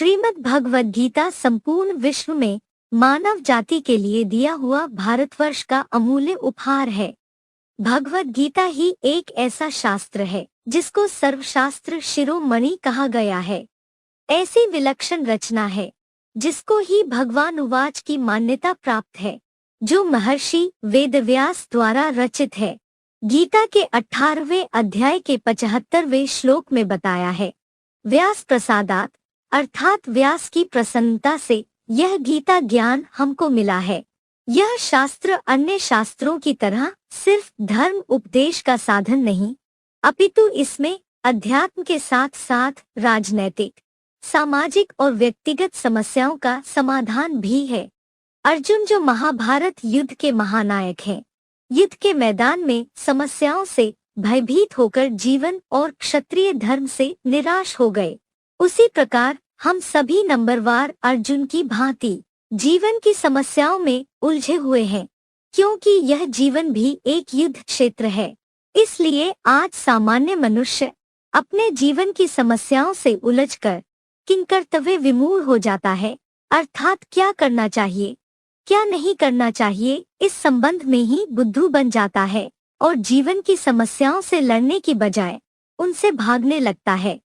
श्रीमद् भगवद गीता संपूर्ण विश्व में मानव जाति के लिए दिया हुआ भारतवर्ष का अमूल्य उपहार है। भगवद गीता ही एक ऐसा शास्त्र है जिसको सर्वशास्त्र शिरोमणि कहा गया है। ऐसी विलक्षण रचना है जिसको ही भगवान उवाच की मान्यता प्राप्त है, जो महर्षि वेदव्यास द्वारा रचित है। गीता के 18वें अध्याय के 75वें श्लोक में बताया है, व्यास प्रसादात अर्थात व्यास की प्रसन्नता से यह गीता ज्ञान हमको मिला है। यह शास्त्र अन्य शास्त्रों की तरह सिर्फ धर्म उपदेश का साधन नहीं, अपितु इसमें अध्यात्म के साथ साथ राजनैतिक, सामाजिक और व्यक्तिगत समस्याओं का समाधान भी है। अर्जुन जो महाभारत युद्ध के महानायक हैं, युद्ध के मैदान में समस्याओं से भयभीत होकर जीवन और क्षत्रिय धर्म से निराश हो गए, उसी प्रकार हम सभी नंबरवार अर्जुन की भांति जीवन की समस्याओं में उलझे हुए हैं, क्योंकि यह जीवन भी एक युद्ध क्षेत्र है। इसलिए आज सामान्य मनुष्य अपने जीवन की समस्याओं से उलझकर किंकर्तव्य विमूढ़ हो जाता है, अर्थात क्या करना चाहिए क्या नहीं करना चाहिए इस संबंध में ही बुद्धू बन जाता है और जीवन की समस्याओं से लड़ने की बजाय उनसे भागने लगता है।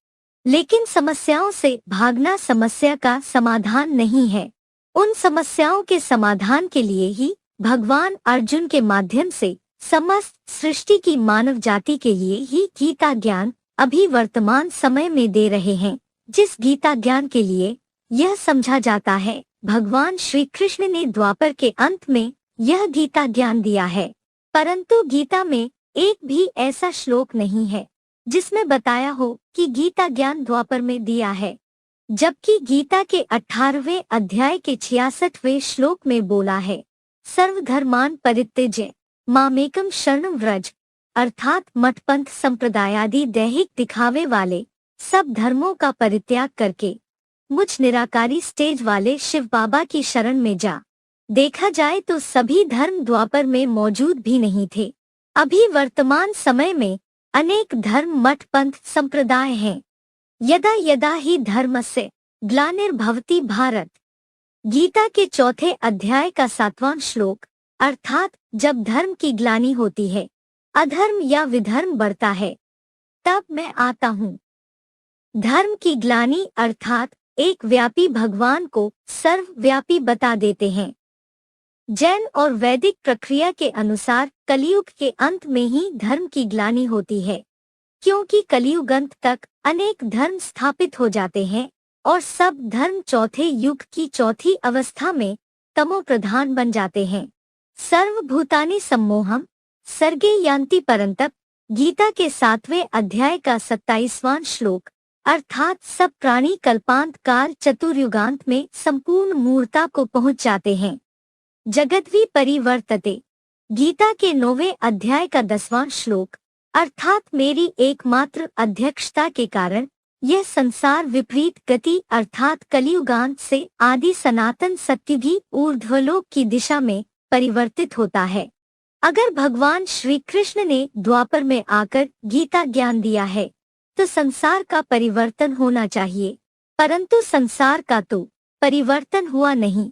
लेकिन समस्याओं से भागना समस्या का समाधान नहीं है। उन समस्याओं के समाधान के लिए ही भगवान अर्जुन के माध्यम से समस्त सृष्टि की मानव जाति के लिए ही गीता ज्ञान अभी वर्तमान समय में दे रहे हैं। जिस गीता ज्ञान के लिए यह समझा जाता है भगवान श्री कृष्ण ने द्वापर के अंत में यह गीता ज्ञान दिया है, परंतु गीता में एक भी ऐसा श्लोक नहीं है जिसमें बताया हो कि गीता ज्ञान द्वापर में दिया है, जबकि गीता के 18वें अध्याय के 66वें श्लोक में बोला है, सर्वधर्मान परित्यज्य मामेकम शरणं व्रज, अर्थात मठपंथ संप्रदायादि दैहिक दिखावे वाले सब धर्मों का परित्याग करके मुझ निराकारी स्टेज वाले शिव बाबा की शरण में जा। देखा जाए तो सभी धर्म द्वापर में मौजूद भी नहीं थे। अभी वर्तमान समय में अनेक धर्म मठ पंथ संप्रदाय हैं। यदा यदा ही धर्मस्य ग्लानिर्भवति भारत। गीता के 4थे अध्याय का 7वां श्लोक, अर्थात जब धर्म की ग्लानि होती है, अधर्म या विधर्म बढ़ता है, तब मैं आता हूँ। धर्म की ग्लानि अर्थात एक व्यापी भगवान को सर्वव्यापी बता देते हैं। जैन और वैदिक प्रक्रिया के अनुसार कलियुग के अंत में ही धर्म की ग्लानि होती है, क्योंकि कलियुग अंत तक अनेक धर्म स्थापित हो जाते हैं और सब धर्म चौथे युग की चौथी अवस्था में तमो प्रधान बन जाते हैं। सर्वभूतानि सम्मोहम सर्गे यान्ति परंतप। गीता के 7वें अध्याय का 27वां श्लोक, अर्थात सब प्राणी कल्पांत काल चतुर्युगांत में संपूर्ण मूर्ता को पहुंच जाते हैं। जगद्वी परिवर्तते। गीता के 9वें अध्याय का 10वां श्लोक, अर्थात मेरी एकमात्र अध्यक्षता के कारण यह संसार विपरीत गति अर्थात कलियुगांत से आदि सनातन सत्ययुगी ऊर्ध्वलोक की दिशा में परिवर्तित होता है। अगर भगवान श्री कृष्ण ने द्वापर में आकर गीता ज्ञान दिया है तो संसार का परिवर्तन होना चाहिए, परंतु संसार का तो परिवर्तन हुआ नहीं।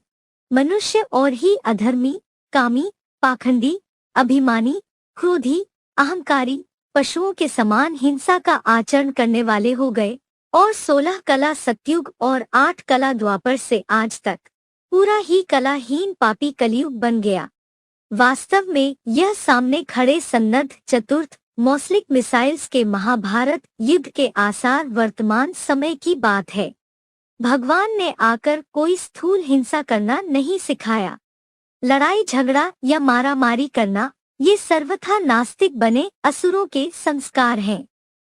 मनुष्य और ही अधर्मी, कामी, पाखंडी, अभिमानी, क्रोधी, अहंकारी, पशुओं के समान हिंसा का आचरण करने वाले हो गए और 16 कला सतयुग और 8 कला द्वापर से आज तक पूरा ही कलाहीन पापी कलयुग बन गया। वास्तव में यह सामने खड़े सन्नद्ध चतुर्थ मौसलिक मिसाइल्स के महाभारत युद्ध के आसार वर्तमान समय की बात है। भगवान ने आकर कोई स्थूल हिंसा करना नहीं सिखाया। लड़ाई झगड़ा या मारामारी करना ये सर्वथा नास्तिक बने असुरों के संस्कार हैं।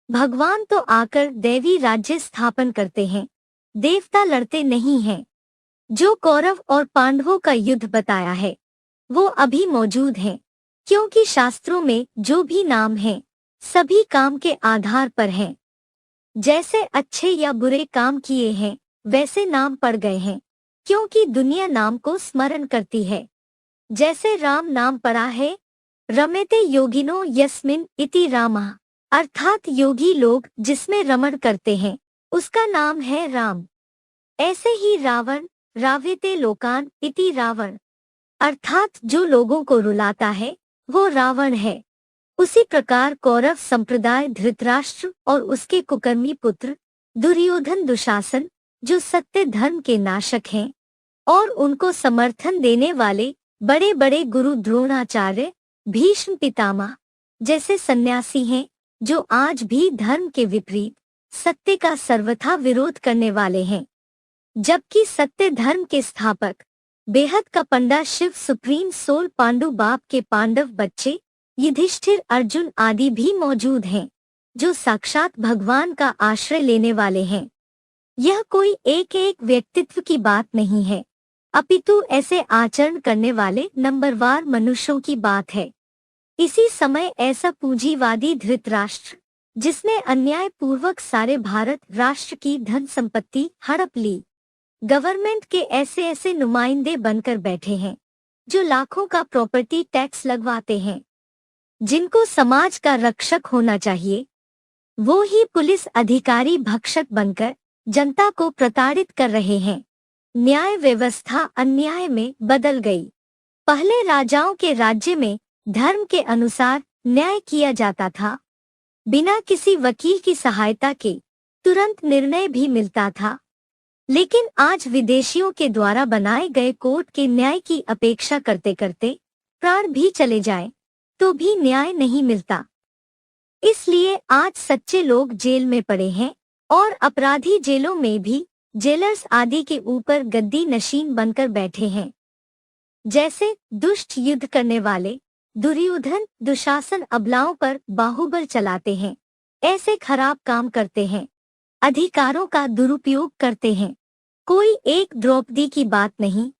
भगवान तो आकर दैवी राज्य स्थापन करते हैं, देवता लड़ते नहीं हैं। जो कौरव और पांडवों का युद्ध बताया है वो अभी मौजूद है, क्योंकि शास्त्रों में जो भी नाम हैं सभी काम के आधार पर हैं। जैसे अच्छे या बुरे काम किए हैं वैसे नाम पड़ गए हैं, क्योंकि दुनिया नाम को स्मरण करती है। जैसे राम नाम पड़ा है, रमेते योगिनो यस्मिन इति रामः, अर्थात योगी लोग जिसमें रमण करते हैं उसका नाम है राम। ऐसे ही रावण राव्यते लोकान इति रावण, अर्थात जो लोगों को रुलाता है वो रावण है। उसी प्रकार कौरव संप्रदाय धृतराष्ट्र और उसके कुकर्मी पुत्र दुर्योधन दुशासन, जो सत्य धर्म के नाशक हैं, और उनको समर्थन देने वाले बड़े बड़े गुरु द्रोणाचार्य, भीष्म पितामह जैसे सन्यासी हैं, जो आज भी धर्म के विपरीत सत्य का सर्वथा विरोध करने वाले हैं। जबकि सत्य धर्म के स्थापक बेहद का पंडा शिव सुप्रीम सोल पांडु बाप के पांडव बच्चे युधिष्ठिर अर्जुन आदि भी मौजूद हैं, जो साक्षात भगवान का आश्रय लेने वाले हैं। यह कोई एक एक व्यक्तित्व की बात नहीं है, अपितु ऐसे आचरण करने वाले नंबरवार मनुष्यों की बात है। इसी समय ऐसा पूंजीवादी धृतराष्ट्र, जिसने अन्याय पूर्वक सारे भारत राष्ट्र की धन संपत्ति हड़प ली, गवर्नमेंट के ऐसे ऐसे नुमाइंदे बनकर बैठे हैं, जो लाखों का प्रॉपर्टी टैक्स लगवाते हैं। जिनको समाज का रक्षक होना चाहिए, वो ही पुलिस अधिकारी भक्षक बनकर जनता को प्रताड़ित कर रहे हैं। न्याय व्यवस्था अन्याय में बदल गई। पहले राजाओं के राज्य में धर्म के अनुसार न्याय किया जाता था, बिना किसी वकील की सहायता के तुरंत निर्णय भी मिलता था। लेकिन आज विदेशियों के द्वारा बनाए गए कोर्ट के न्याय की अपेक्षा करते करते प्राण भी चले जाएं, तो भी न्याय नहीं मिलता। इसलिए आज सच्चे लोग जेल में पड़े हैं और अपराधी जेलों में भी जेलर्स आदि के ऊपर गद्दी नशीन बनकर बैठे हैं। जैसे दुष्ट युद्ध करने वाले दुर्योधन दुशासन अबलाओं पर बाहुबल चलाते हैं, ऐसे खराब काम करते हैं, अधिकारों का दुरुपयोग करते हैं। कोई एक द्रौपदी की बात नहीं,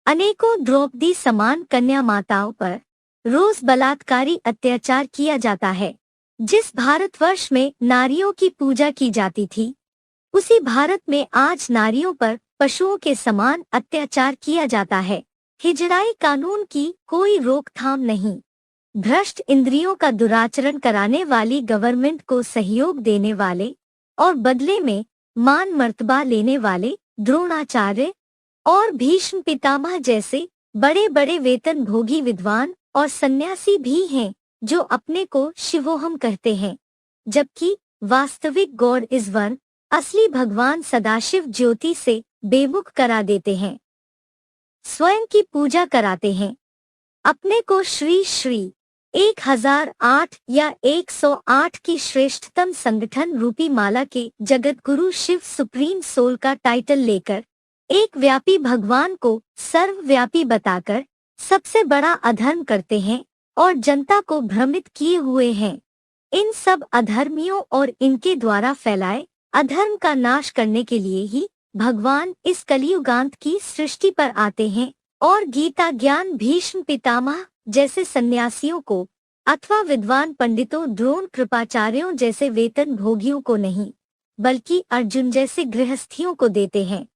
अनेकों द्रौपदी समान कन्या माताओं पर रोज बलात्कारी अत्याचार किया जाता है। जिस भारतवर्ष में नारियों की पूजा की जाती थी, उसी भारत में आज नारियों पर पशुओं के समान अत्याचार किया जाता है। हिजड़ाई कानून की कोई रोकथाम नहीं। भ्रष्ट इंद्रियों का दुराचरण कराने वाली गवर्नमेंट को सहयोग देने वाले और बदले में मान मर्तबा लेने वाले द्रोणाचार्य और भीष्म पितामह जैसे बड़े बड़े वेतन भोगी विद्वान और सन्यासी भी हैं, जो अपने को शिवोहम कहते हैं, जबकि वास्तविक गॉड इज वन, असली भगवान सदाशिव ज्योति से बेमुख करा देते हैं। स्वयं की पूजा कराते हैं, अपने को श्री श्री 1008 या 108 की श्रेष्ठतम संगठन रूपी माला के जगत गुरु शिव सुप्रीम सोल का टाइटल लेकर एक व्यापी भगवान को सर्वव्यापी बताकर सबसे बड़ा अधर्म करते हैं और जनता को भ्रमित किए हुए हैं। इन सब अधर्मियों और इनके द्वारा फैलाए अधर्म का नाश करने के लिए ही भगवान इस कलियुगांत की सृष्टि पर आते हैं और गीता ज्ञान भीष्म पितामह जैसे सन्यासियों को अथवा विद्वान पंडितों द्रोण कृपाचार्यों जैसे वेतन भोगियों को नहीं, बल्कि अर्जुन जैसे गृहस्थियों को देते हैं।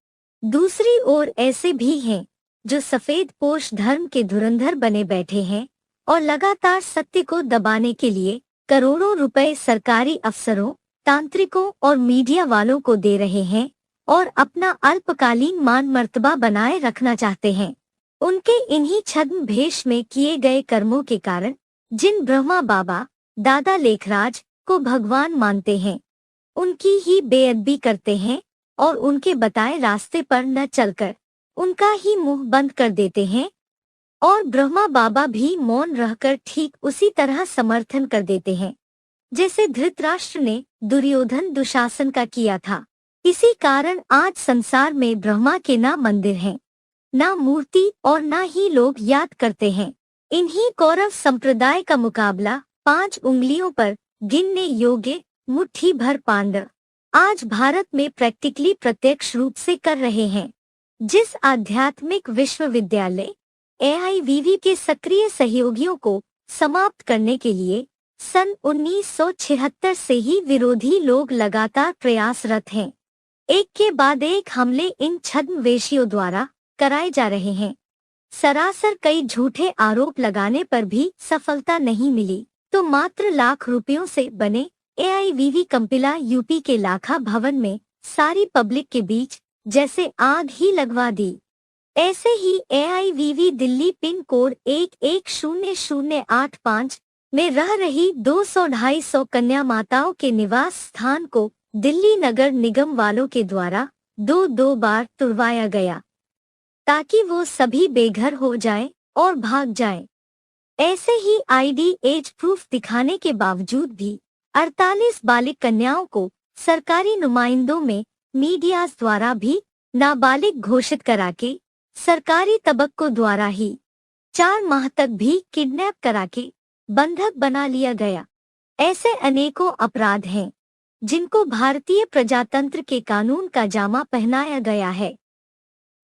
दूसरी ओर ऐसे भी हैं जो सफेद पोश धर्म के धुरंधर बने बैठे हैं और लगातार सत्य को दबाने के लिए करोड़ों रुपए सरकारी अफसरों, तांत्रिकों और मीडिया वालों को दे रहे हैं और अपना अल्पकालीन मान मर्तबा बनाए रखना चाहते हैं। उनके इन्हीं छद्म भेष में किए गए कर्मों के कारण जिन ब्रह्मा बाबा दादा लेखराज को भगवान मानते हैं, उनकी ही बेअदबी करते हैं और उनके बताए रास्ते पर न चलकर उनका ही मुंह बंद कर देते हैं, और ब्रह्मा बाबा भी मौन रहकर ठीक उसी तरह समर्थन कर देते हैं जैसे धृतराष्ट्र ने दुर्योधन दुशासन का किया था। इसी कारण आज संसार में ब्रह्मा के ना मंदिर हैं, ना मूर्ति और ना ही लोग याद करते हैं। इन्हीं कौरव संप्रदाय का मुकाबला 5 उंगलियों पर गिनने योग्य मुट्ठी भर पांडव आज भारत में प्रैक्टिकली प्रत्यक्ष रूप से कर रहे हैं। जिस आध्यात्मिक विश्वविद्यालय AIVV के सक्रिय सहयोगियों को समाप्त करने के लिए सन 1976 से ही विरोधी लोग लगातार प्रयासरत हैं। एक के बाद एक हमले इन छद्मवेशियों द्वारा कराए जा रहे हैं। सरासर कई झूठे आरोप लगाने पर भी सफलता नहीं मिली तो मात्र लाख रुपयों से बने AIVV कंपिला यूपी के लाखा भवन में सारी पब्लिक के बीच जैसे आग ही लगवा दी। ऐसे ही AIVV दिल्ली पिन कोड 110085 में रह रही 200-250 कन्या माताओं के निवास स्थान को दिल्ली नगर निगम वालों के द्वारा दो बार तुड़वाया गया, ताकि वो सभी बेघर हो जाएं और भाग जाएं। ऐसे ही ID एज प्रूफ दिखाने के बावजूद भी 48 बालिग कन्याओं को सरकारी नुमाइंदों में मीडिया द्वारा भी नाबालिग घोषित करा के सरकारी तबक्कों द्वारा ही 4 माह तक भी किडनैप करा के बंधक बना लिया गया। ऐसे अनेकों अपराध हैं जिनको भारतीय प्रजातंत्र के कानून का जामा पहनाया गया है।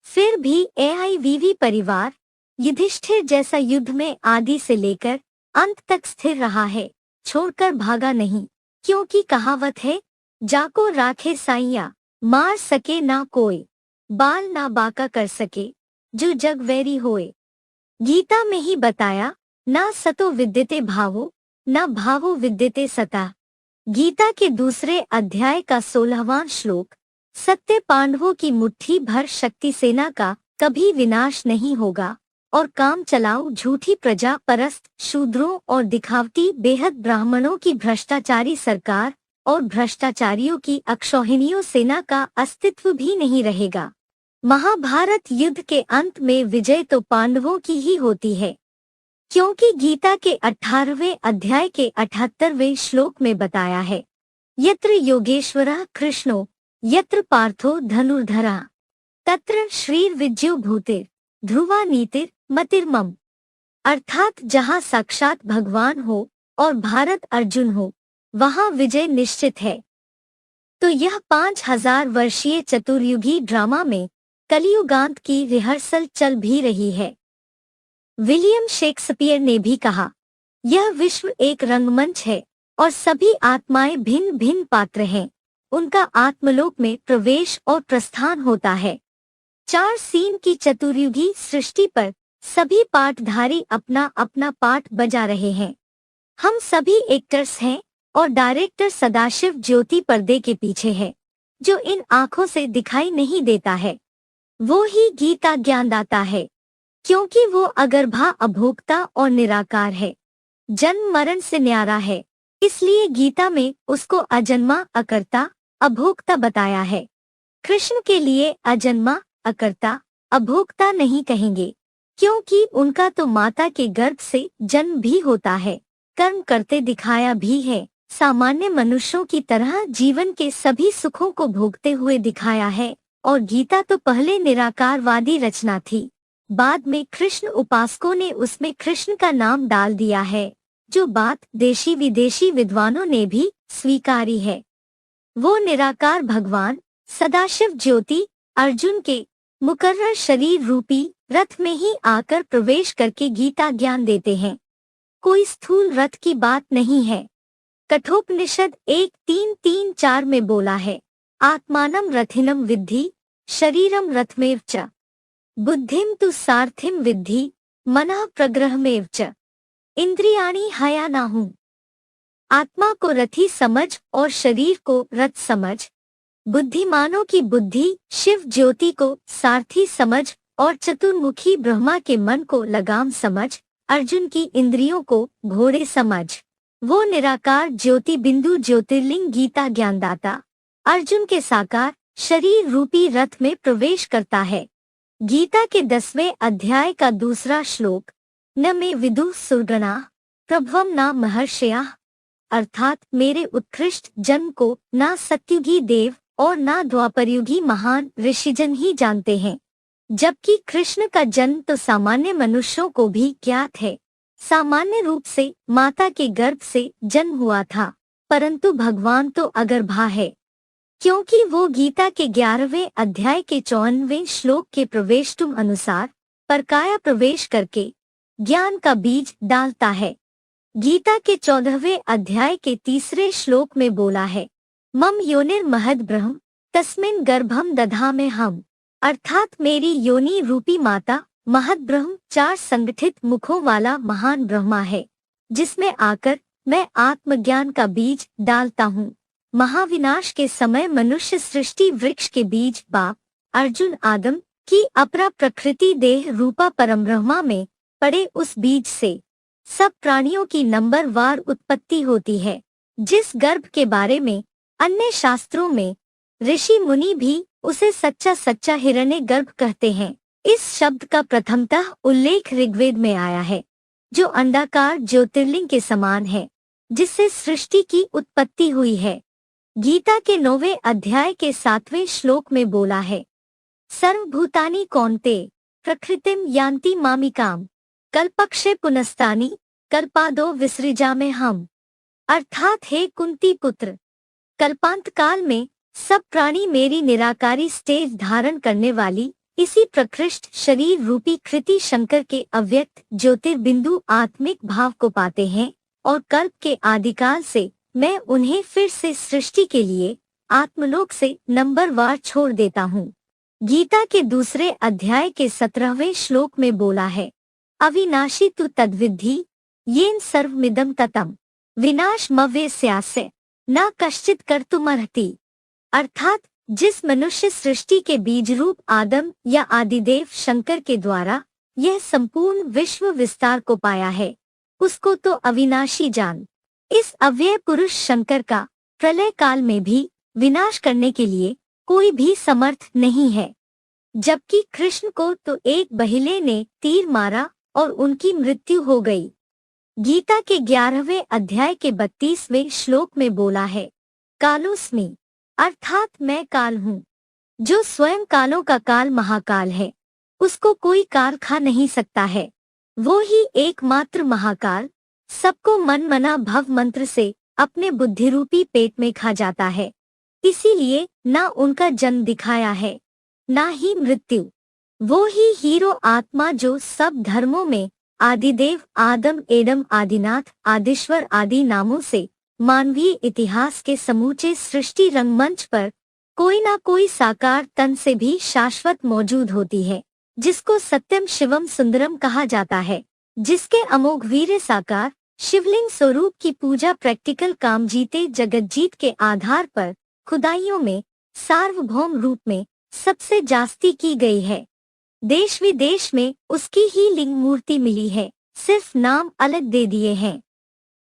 फिर भी AIVV परिवार युधिष्ठिर जैसा युद्ध में आदि से लेकर अंत तक स्थिर रहा है, छोड़कर भागा नहीं। क्योंकि कहावत है, जाको राखे साइया, मार सके ना कोई, बाल ना बाका कर सके, जो जग वैरी होए। गीता में ही बताया, ना सतो विद्यते भावो, ना भावो विद्यते सता। गीता के दूसरे अध्याय का 16वां श्लोक, सत्य पांडवों की मुट्ठी भर शक्ति सेना का कभी विनाश नहीं होगा, और काम चलाओ झूठी प्रजा परस्त शूद्रों और दिखावटी बेहद ब्राह्मणों की भ्रष्टाचारी सरकार और भ्रष्टाचारियों की अक्षौहिणियों सेना का अस्तित्व भी नहीं रहेगा। महाभारत युद्ध के अंत में विजय तो पांडवों की ही होती है, क्योंकि गीता के 18वें अध्याय के 78वें श्लोक में बताया है, यत्र योगेश्वरः कृष्णो यत्र पार्थो धनुर्धरः तत्र श्रीर्विजयो भूतिर् ध्रुवा नीतिर् मतिर्मम। अर्थात जहाँ साक्षात भगवान हो और भारत अर्जुन हो, वहाँ विजय निश्चित है। तो यह 5000 वर्षीय चतुर्युगी ड्रामा में कलियुगांत की रिहर्सल चल भी रही है। विलियम शेक्सपियर ने भी कहा, यह विश्व एक रंगमंच है और सभी आत्माएं भिन्न भिन्न पात्र हैं, उनका आत्मलोक में प्रवेश और प्रस्थान होता है। 4 सीन की चतुर्युगी सृष्टि पर सभी पाठधारी अपना अपना पाठ बजा रहे हैं। हम सभी एक्टर्स हैं और डायरेक्टर सदाशिव ज्योति पर्दे के पीछे है, जो इन आँखों से दिखाई नहीं देता है। वो ही गीता ज्ञानदाता है, क्योंकि वो अगर्भा अभोक्ता और निराकार है, जन्म मरण से न्यारा है। इसलिए गीता में उसको अजन्मा अकर्ता अभोक्ता बताया है। कृष्ण के लिए अजन्मा अकर्ता अभोक्ता नहीं कहेंगे, क्योंकि उनका तो माता के गर्भ से जन्म भी होता है, कर्म करते दिखाया भी है, सामान्य मनुष्यों की तरह जीवन के सभी सुखों को भोगते हुए दिखाया है। और गीता तो पहले निराकारवादी रचना थी, बाद में कृष्ण उपासकों ने उसमें कृष्ण का नाम डाल दिया है, जो बात देशी विदेशी विद्वानों ने भी स्वीकारी है। वो निराकार भगवान सदाशिव ज्योति अर्जुन के मुकर्रर शरीर रूपी रथ में ही आकर प्रवेश करके गीता ज्ञान देते हैं। कोई स्थूल रथ की बात नहीं है। कठोपनिषद 1:3-3-4 में बोला है, आत्मानं रथिनं विद्धि शरीरं रथमेव च बुद्धिं तु सारथिं विद्धि मनः प्रग्रहमेव च इंद्रियाणि हयानाहुः। आत्मा को रथी समझ और शरीर को रथ समझ, बुद्धिमानों की बुद्धि शिव ज्योति को सारथी समझ और चतुर्मुखी ब्रह्मा के मन को लगाम समझ, अर्जुन की इंद्रियों को घोड़े समझ। वो निराकार ज्योति बिंदु ज्योतिर्लिंग गीता ज्ञानदाता अर्जुन के साकार शरीर रूपी रथ में प्रवेश करता है। गीता के 10वें अध्याय का 2 श्लोक, न मे विदुः सुरगणा प्रभवम न महर्षयः, अर्थात मेरे उत्कृष्ट जन्म को न सत्युगी देव और न द्वापरयुगी महान ऋषिजन ही जानते हैं। जबकि कृष्ण का जन्म तो सामान्य मनुष्यों को भी ज्ञात है। सामान्य रूप से माता के गर्भ से जन्म हुआ था, परंतु भगवान तो अगर्भा है, क्योंकि वो गीता के 11वें अध्याय के 54वें श्लोक के प्रवेष्टुम अनुसार परकाया प्रवेश करके ज्ञान का बीज डालता है। गीता के 14वें अध्याय के 3 श्लोक में बोला है, मम योनिर महद ब्रह्म तस्मिन् गर्भम दधामे हम, अर्थात मेरी योनि रूपी माता महद ब्रह्म 4 संगठित मुखों वाला महान ब्रह्मा है, जिसमें आकर मैं आत्मज्ञान का बीज डालता हूँ। महाविनाश के समय मनुष्य सृष्टि वृक्ष के बीज बाप अर्जुन आदम की अपरा प्रकृति देह रूपा परमब्रह्मा में पड़े उस बीज से सब प्राणियों की नंबर वार उत्पत्ति होती है, जिस गर्भ के बारे में अन्य शास्त्रों में ऋषि मुनि भी उसे सच्चा सच्चा हिरण्य गर्भ कहते हैं। इस शब्द का प्रथमतः उल्लेख ऋग्वेद में आया है, जो अंडाकार ज्योतिर्लिंग के समान है, जिससे सृष्टि की उत्पत्ति हुई है। गीता के 9वें अध्याय के 7वें श्लोक में बोला है, सर्वभूतानि कौन्तेय प्रकृतिम यान्ति मामिकाम कल्पक्षे पुनस्तानि कल्पादो विसृजामि हम। अर्थात हे कुंती पुत्र, कल्पांत काल में सब प्राणी मेरी निराकारी स्टेज धारण करने वाली इसी प्रकृष्ट शरीर रूपी कृति शंकर के अव्यक्त ज्योतिर्बिंदु आत्मिक भाव को पाते हैं, और कल्प के आदिकाल से मैं उन्हें फिर से सृष्टि के लिए आत्मलोक से नंबरवार छोड़ देता हूँ। गीता के 2 अध्याय के 17वें श्लोक में बोला है, अविनाशी तु तद्विद्धि येन सर्वमिदं ततम् विनाशमव्यस्यास्य न कश्चित् कर्तुमर्हति। अर्थात जिस मनुष्य सृष्टि के बीज रूप आदम या आदिदेव शंकर के द्वारा यह संपूर्ण विश्व विस्तार को पाया है, उसको तो अविनाशी जान। इस अव्यय पुरुष शंकर का प्रलय काल में भी विनाश करने के लिए कोई भी समर्थ नहीं है। जबकि कृष्ण को तो एक बहिले ने तीर मारा और उनकी मृत्यु हो गई। गीता के 11वें अध्याय के 32वें श्लोक में बोला है, कालोस्मि, अर्थात मैं काल हूँ। जो स्वयं कालों का काल महाकाल है, उसको कोई काल खा नहीं सकता है। वो ही एकमात्र महाकाल सबको मन मना भव मंत्र से अपने बुद्धिरूपी पेट में खा जाता है। इसीलिए ना उनका जन्म दिखाया है, ना ही मृत्यु। वो ही हीरो आत्मा जो सब धर्मों में आदिदेव, आदम, एडम, आदिनाथ, आदिश्वर आदि नामों से मानवीय इतिहास के समूचे सृष्टि रंगमंच पर कोई ना कोई साकार तन से भी शाश्वत मौजूद होती है, जिसको सत्यम शिवम सुंदरम कहा जाता है, जिसके अमोघ वीर्य साकार शिवलिंग स्वरूप की पूजा प्रैक्टिकल काम जीते जगतजीत के आधार पर खुदाइयों में सार्वभौम रूप में सबसे जास्ती की गई है। देश विदेश में उसकी ही लिंग मूर्ति मिली है, सिर्फ नाम अलग दे दिए हैं।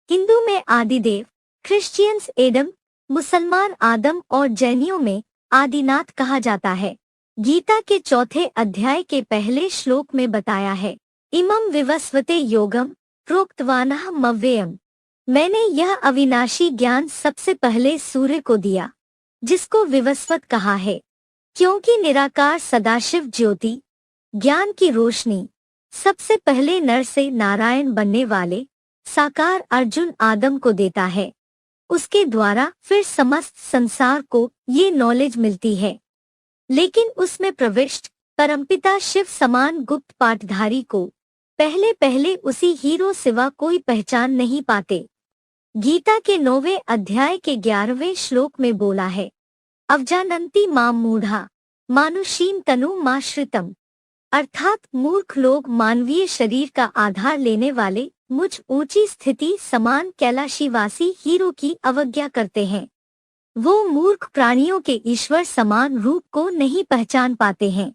हिंदू में आदिदेव, क्रिश्चियंस एडम, मुसलमान आदम और जैनियों में आदिनाथ कहा जाता है। गीता के 4 अध्याय के पहले श्लोक में बताया है, इमं विवस्वते योगम प्रोक्तवानः मव्ययम्। मैंने यह अविनाशी ज्ञान सबसे पहले सूर्य को दिया, जिसको विवस्वत कहा है, क्योंकि निराकार सदाशिव ज्योति ज्ञान की रोशनी सबसे पहले नर से नारायण बनने वाले साकार अर्जुन आदम को देता है। उसके द्वारा फिर समस्त संसार को ये नॉलेज मिलती है, लेकिन उसमें प्रविष्ट परमपिता शिव समान गुप्त पाठधारी को पहले पहले उसी हीरो सिवा कोई पहचान नहीं पाते। गीता के 9वें अध्याय के 11वें श्लोक में बोला है, अवजानन्ति मां मूढ़ा मानुषीम तनु माश्रितम। अर्थात मूर्ख लोग मानवीय शरीर का आधार लेने वाले मुझ ऊंची स्थिति समान कैलाशीवासी हीरो की अवज्ञा करते हैं। वो मूर्ख प्राणियों के ईश्वर समान रूप को नहीं पहचान पाते हैं।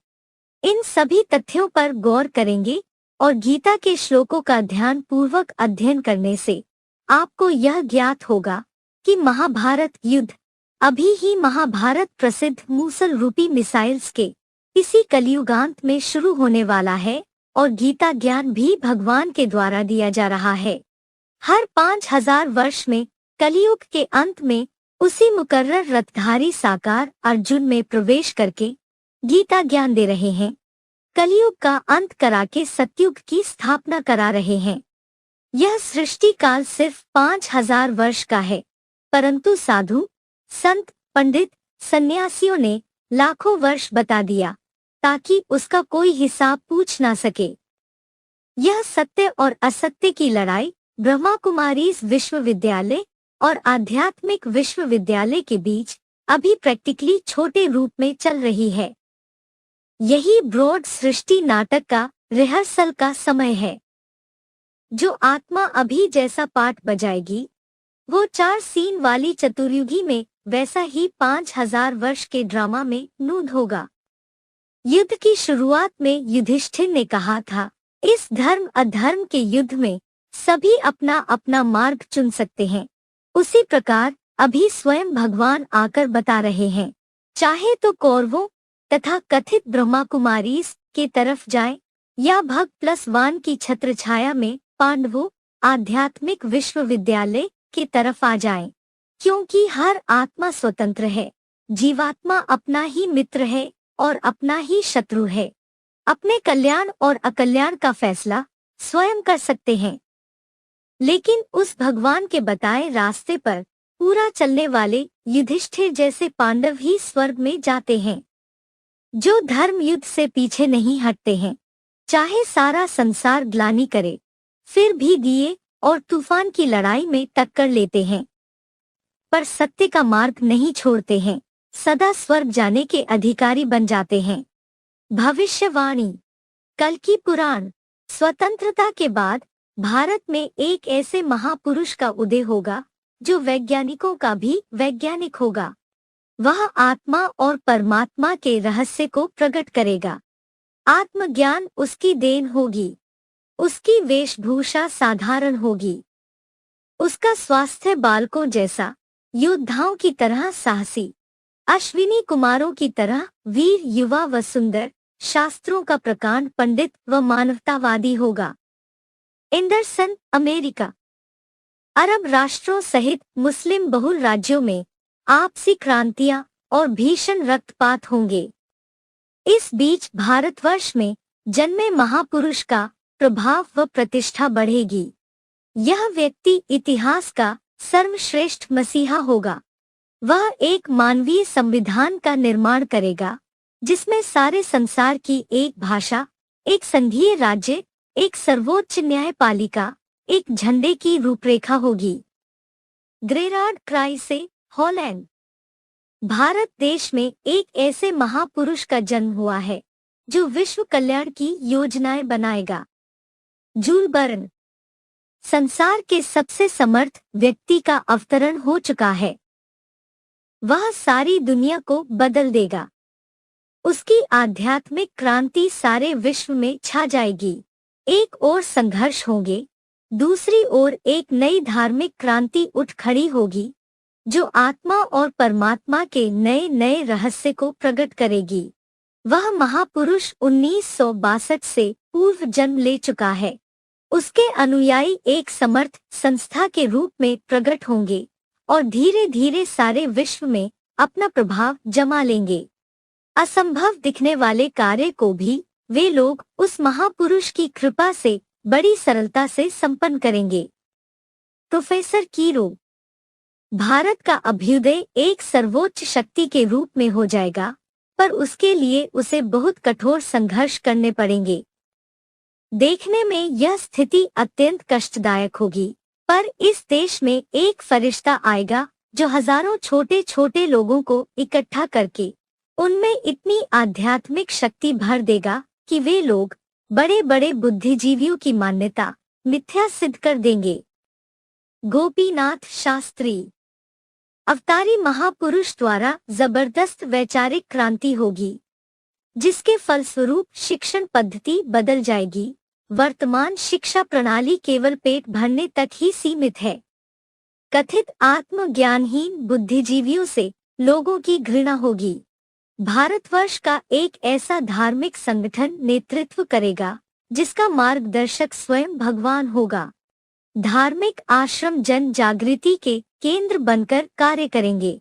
इन सभी तथ्यों पर गौर करेंगे और गीता के श्लोकों का ध्यान पूर्वक अध्ययन करने से आपको यह ज्ञात होगा कि महाभारत युद्ध अभी ही महाभारत प्रसिद्ध मूसल रूपी मिसाइल्स के इसी कलियुगांत में शुरू होने वाला है, और गीता ज्ञान भी भगवान के द्वारा दिया जा रहा है। हर 5000 वर्ष में कलियुग के अंत में उसी मुकर्रर रथधारी साकार अर्जुन में प्रवेश करके गीता ज्ञान दे रहे हैं। कलियुग का अंत करा के सतयुग की स्थापना करा रहे हैं। यह सृष्टि काल सिर्फ 5000 वर्ष का है, परंतु साधु, संत, पंडित, सन्यासियों ने लाखों वर्ष बता दिया, ताकि उसका कोई हिसाब पूछ ना सके। यह सत्य और असत्य की लड़ाई ब्रह्मा कुमारीज विश्वविद्यालय और आध्यात्मिक विश्वविद्यालय के बीच अभी प्रैक्टिकली छोटे रूप में चल रही है। यही ब्रॉड सृष्टि नाटक का रिहर्सल का समय है। जो आत्मा अभी जैसा पाठ बजाएगी, वो 4 सीन वाली चतुर्युगी में वैसा ही 5000 वर्ष के ड्रामा में नूद होगा। युद्ध की शुरुआत में युधिष्ठिर ने कहा था, इस धर्म अधर्म के युद्ध में सभी अपना अपना मार्ग चुन सकते हैं। उसी प्रकार अभी स्वयं भगवान आकर बता रहे हैं, चाहे तो कौरवों तथा कथित ब्रह्मा कुमारीस के तरफ जाएं, या भग प्लस वान की छत्र छाया में पांडवों आध्यात्मिक विश्वविद्यालय की तरफ आ जाएं, क्योंकि हर आत्मा स्वतंत्र है। जीवात्मा अपना ही मित्र है और अपना ही शत्रु है। अपने कल्याण और अकल्याण का फैसला स्वयं कर सकते हैं। लेकिन उस भगवान के बताए रास्ते पर पूरा चलने वाले युधिष्ठिर जैसे पांडव ही स्वर्ग में जाते हैं, जो धर्म युद्ध से पीछे नहीं हटते हैं। चाहे सारा संसार ग्लानि करे, फिर भी दिए और तूफान की लड़ाई में टक्कर लेते हैं, पर सत्य का मार्ग नहीं छोड़ते हैं, सदा स्वर्ग जाने के अधिकारी बन जाते हैं। भविष्यवाणी। कल की पुराण। स्वतंत्रता के बाद भारत में एक ऐसे महापुरुष का उदय होगा जो वैज्ञानिकों का भी वैज्ञानिक होगा। वह आत्मा और परमात्मा के रहस्य को प्रकट करेगा। आत्मज्ञान उसकी देन होगी। उसकी वेशभूषा साधारण होगी। उसका स्वास्थ्य बालकों जैसा, योद्धाओं की तरह साहसी, अश्विनी कुमारों की तरह वीर, युवा व सुंदर, शास्त्रों का प्रकांड पंडित व मानवतावादी होगा। एंडरसन। अमेरिका। अरब राष्ट्रों सहित मुस्लिम बहुल राज्यों में आपसी क्रांतियां और भीषण रक्तपात होंगे। इस बीच भारतवर्ष में जन्मे महापुरुष का प्रभाव व प्रतिष्ठा बढ़ेगी। यह व्यक्ति इतिहास का सर्वश्रेष्ठ मसीहा होगा। वह एक मानवीय संविधान का निर्माण करेगा, जिसमें सारे संसार की एक भाषा, एक संघीय राज्य, एक सर्वोच्च न्यायपालिका, एक झंडे की रूपरेखा होगी। Gerard क्राइसे, Holland. भारत देश में एक ऐसे महापुरुष का जन्म हुआ है जो विश्व कल्याण की योजनाएं बनाएगा। Joule burn. संसार के सबसे समर्थ व्यक्ति का अवतरण हो चुका है। वह सारी दुनिया को बदल देगा। उसकी आध्यात्मिक क्रांति सारे विश्व में छा जाएगी। एक ओर संघर्ष होंगे, दूसरी ओर एक नई धार्मिक क्रांति उठ खड़ी होगी, जो आत्मा और परमात्मा के नए नए रहस्य को प्रकट करेगी। वह महापुरुष 1962 से पूर्व जन्म ले चुका है। उसके अनुयायी एक समर्थ संस्था के रूप में प्रकट होंगे और धीरे धीरे सारे विश्व में अपना प्रभाव जमा लेंगे। असंभव दिखने वाले कार्य को भी वे लोग उस महापुरुष की कृपा से बड़ी सरलता से संपन्न करेंगे। प्रोफेसर कीरो। भारत का अभ्युदय एक सर्वोच्च शक्ति के रूप में हो जाएगा, पर उसके लिए उसे बहुत कठोर संघर्ष करने पड़ेंगे। देखने में यह स्थिति अत्यंत कष्टदायक होगी, पर इस देश में एक फरिश्ता आएगा जो हजारों छोटे छोटे लोगों को इकट्ठा करके उनमें इतनी आध्यात्मिक शक्ति भर देगा कि वे लोग बड़े बड़े बुद्धिजीवियों की मान्यता मिथ्या सिद्ध कर देंगे। गोपीनाथ शास्त्री। अवतारी महापुरुष द्वारा जबरदस्त वैचारिक क्रांति होगी, जिसके फलस्वरूप शिक्षण पद्धति बदल जाएगी। वर्तमान शिक्षा प्रणाली केवल पेट भरने तक ही सीमित है। कथित आत्मज्ञानहीन बुद्धिजीवियों से लोगों की घृणा होगी। भारतवर्ष का एक ऐसा धार्मिक संगठन नेतृत्व करेगा जिसका मार्गदर्शक स्वयं भगवान होगा। धार्मिक आश्रम जन जागृति के केंद्र बनकर कार्य करेंगे।